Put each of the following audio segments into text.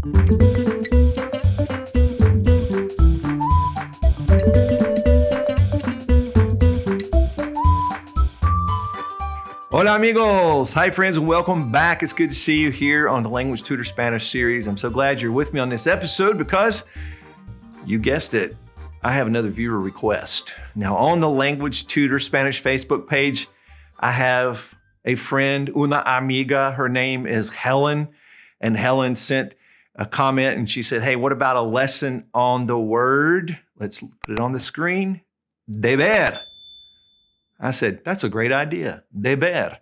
Hola amigos! Hi friends and welcome back. It's good to see you here on the Language Tutor Spanish series. I'm so glad you're with me on this episode because you guessed it, I have another viewer request. Now on the Language Tutor Spanish Facebook page, I have a friend, una amiga. Her name is Helen, and Helen sent a comment and she said, hey, what about a lesson on the word? Let's put it on the screen. Deber. I said, that's a great idea, deber.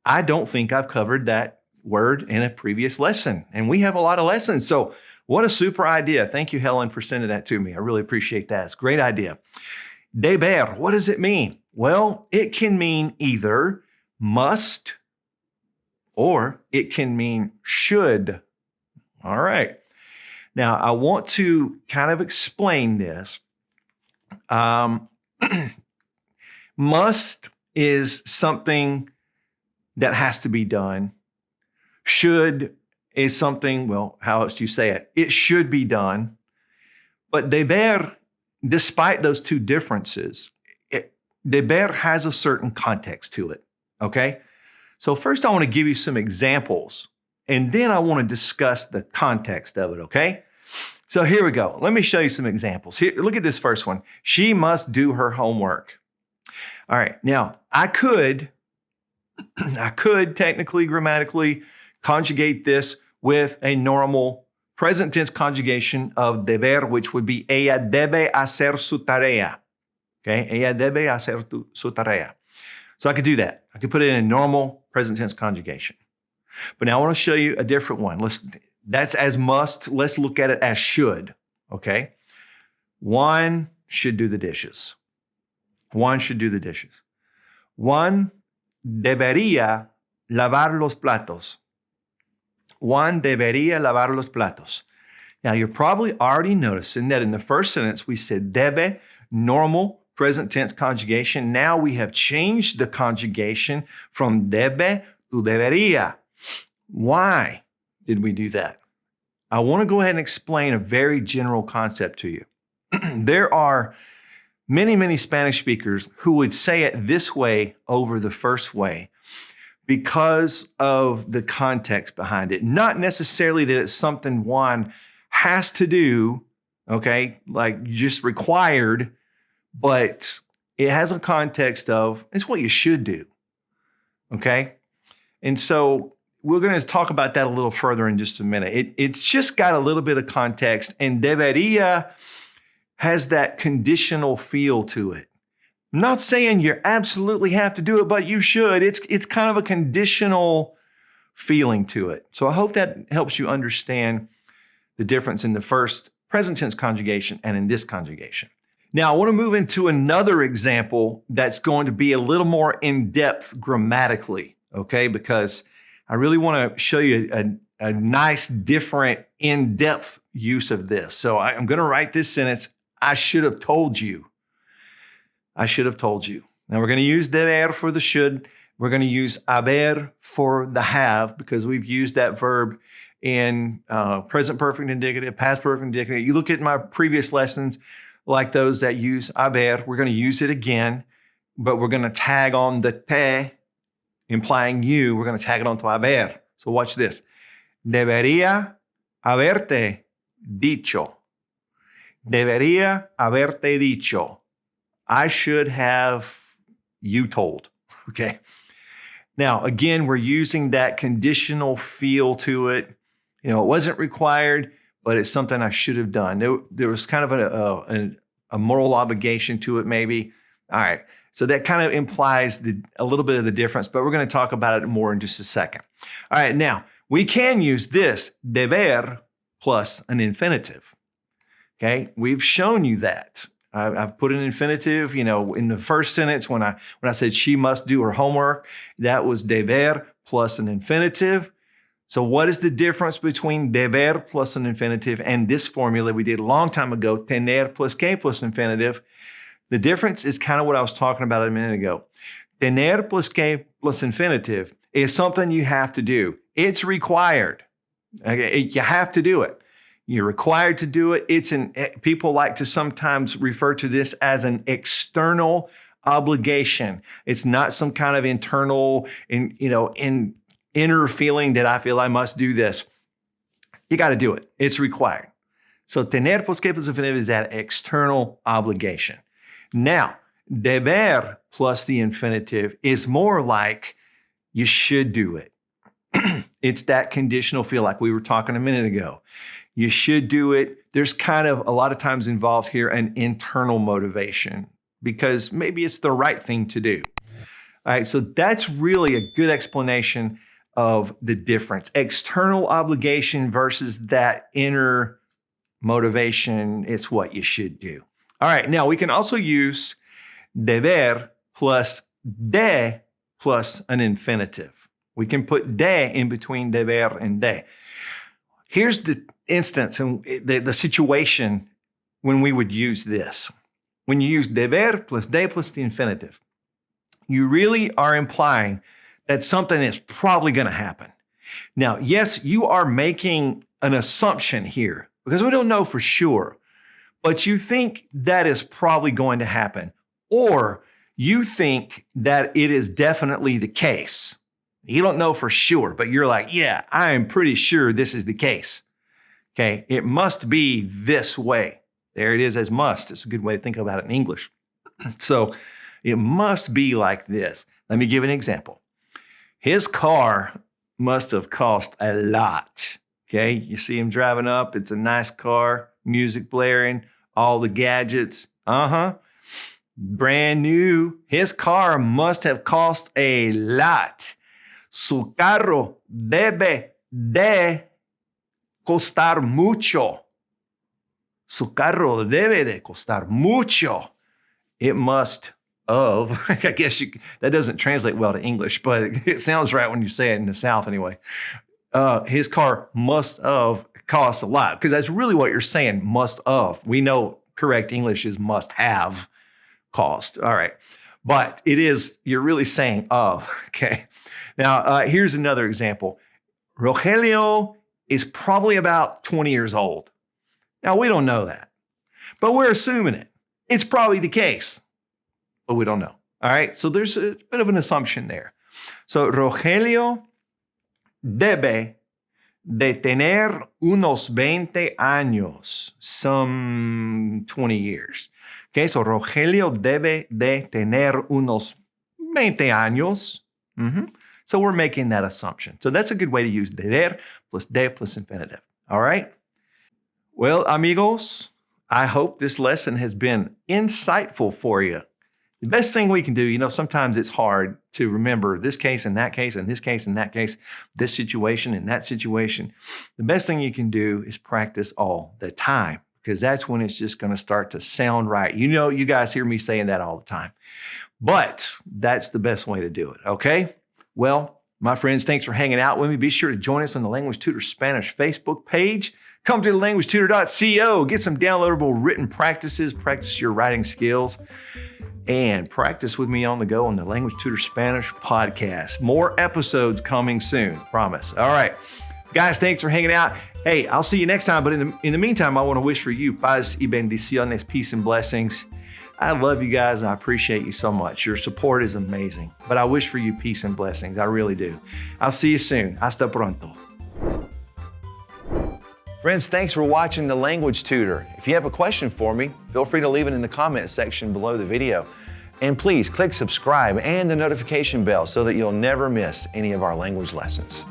I don't think I've covered that word in a previous lesson, and we have a lot of lessons, so what a super idea. Thank you, Helen, for sending that to me. I really appreciate that. It's a great idea. Deber, what does it mean? Well, it can mean either must or it can mean should. All right. Now, I want to kind of explain this. Must is something that has to be done. Should is something, well, how else do you say it? It should be done. But deber, despite those two differences, deber has a certain context to it, okay? So first I want to give you some examples, and then I want to discuss the context of it, okay? So here we go. Let me show you some examples. Here, look at this first one. She must do her homework. All right, now I could technically, grammatically conjugate this with a normal present tense conjugation of deber, which would be ella debe hacer su tarea. Okay, ella debe hacer su tarea. So I could do that. I could put it in a normal present tense conjugation. But now I want to show you a different one. That's as must. Let's look at it as should. Okay, Juan should do the dishes. Juan should do the dishes. Juan debería lavar los platos. Juan debería lavar los platos. Now, you're probably already noticing that in the first sentence, we said debe, normal present tense conjugation. Now we have changed the conjugation from debe to debería. Why did we do that? I want to go ahead and explain a very general concept to you. There are many Spanish speakers who would say it this way over the first way because of the context behind it. Not necessarily that it's something one has to do, okay, like just required, but it has a context of it's what you should do, okay? And so we're going to talk about that a little further in just a minute. It's just got a little bit of context, and debería has that conditional feel to it. I'm not saying you absolutely have to do it, but you should. It's kind of a conditional feeling to it. So I hope that helps you understand the difference in the first present tense conjugation and in this conjugation. Now I want to move into another example that's going to be a little more in-depth grammatically, okay? Because I really want to show you a nice, different, in-depth use of this. So I'm going to write this sentence. I should have told you. I should have told you. Now we're going to use deber for the should. We're going to use haber for the have because we've used that verb in present perfect indicative, past perfect indicative. You look at my previous lessons like those that use haber. We're going to use it again, but we're going to tag on the te, implying you. We're going to tag it onto haber. So watch this. Debería haberte dicho. Debería haberte dicho. I should have you told. Okay. Now, again, we're using that conditional feel to it. You know, it wasn't required, but it's something I should have done. There was kind of a moral obligation to it, maybe. All right. So that kind of implies a little bit of the difference, but we're going to talk about it more in just a second. All right. Now, we can use this deber plus an infinitive. Okay, we've shown you that. I've put an infinitive, you know, in the first sentence when I said she must do her homework, that was deber plus an infinitive. So what is the difference between deber plus an infinitive and this formula we did a long time ago, tener plus que plus infinitive? The difference is kind of what I was talking about a minute ago. Tener plus que plus infinitive is something you have to do. It's required. Okay? You have to do it. You're required to do it. People like to sometimes refer to this as an external obligation. It's not some kind of internal, inner feeling that I feel I must do this. You got to do it. It's required. So tener plus que plus infinitive is that external obligation. Now, deber plus the infinitive is more like you should do it. It's that conditional feel like we were talking a minute ago. You should do it. There's kind of a lot of times involved here an internal motivation because maybe it's the right thing to do. All right, so that's really a good explanation of the difference. External obligation versus that inner motivation. It's what you should do. All right, now we can also use deber plus de plus an infinitive. We can put de in between deber and de. Here's the instance and the situation when we would use this. When you use deber plus de plus the infinitive, you really are implying that something is probably going to happen. Now, yes, you are making an assumption here because we don't know for sure, but you think that is probably going to happen, or you think that it is definitely the case. You don't know for sure, but you're like, yeah, I am pretty sure this is the case. Okay, it must be this way. There it is as must. It's a good way to think about it in English. So it must be like this. Let me give an example. His car must have cost a lot. Okay, you see him driving up. It's a nice car, music blaring, all the gadgets. Brand new. His car must have cost a lot. Su carro debe de costar mucho. Su carro debe de costar mucho. It must of. I guess that doesn't translate well to English, but it sounds right when you say it in the South anyway. His car must have cost a lot because that's really what you're saying, must of. We know correct English is must have cost. All right. But you're really saying of, okay? Now, here's another example. Rogelio is probably about 20 years old. Now, we don't know that, but we're assuming it. It's probably the case, but we don't know. All right, so there's a bit of an assumption there. So, Rogelio debe de tener unos 20 años, some 20 years. Okay, so Rogelio debe de tener unos 20 años. So we're making that assumption. So that's a good way to use deber plus de plus infinitive. All right? Well, amigos, I hope this lesson has been insightful for you. The best thing we can do, sometimes it's hard to remember this case and that case and this case and that case, this situation and that situation. The best thing you can do is practice all the time because that's when it's just going to start to sound right. You guys hear me saying that all the time, but that's the best way to do it, okay? Well, my friends, thanks for hanging out with me. Be sure to join us on the Language Tutor Spanish Facebook page. Come to languagetutor.co, get some downloadable written practices, practice your writing skills, and practice with me on the go on the Language Tutor Spanish podcast. More episodes coming soon, promise. All right, guys, thanks for hanging out. Hey, I'll see you next time, but in the meantime, I want to wish for you paz y bendiciones, peace and blessings. I love you guys and I appreciate you so much. Your support is amazing, but I wish for you peace and blessings. I really do. I'll see you soon. Hasta pronto. Friends, thanks for watching The Language Tutor. If you have a question for me, feel free to leave it in the comment section below the video. And please click subscribe and the notification bell so that you'll never miss any of our language lessons.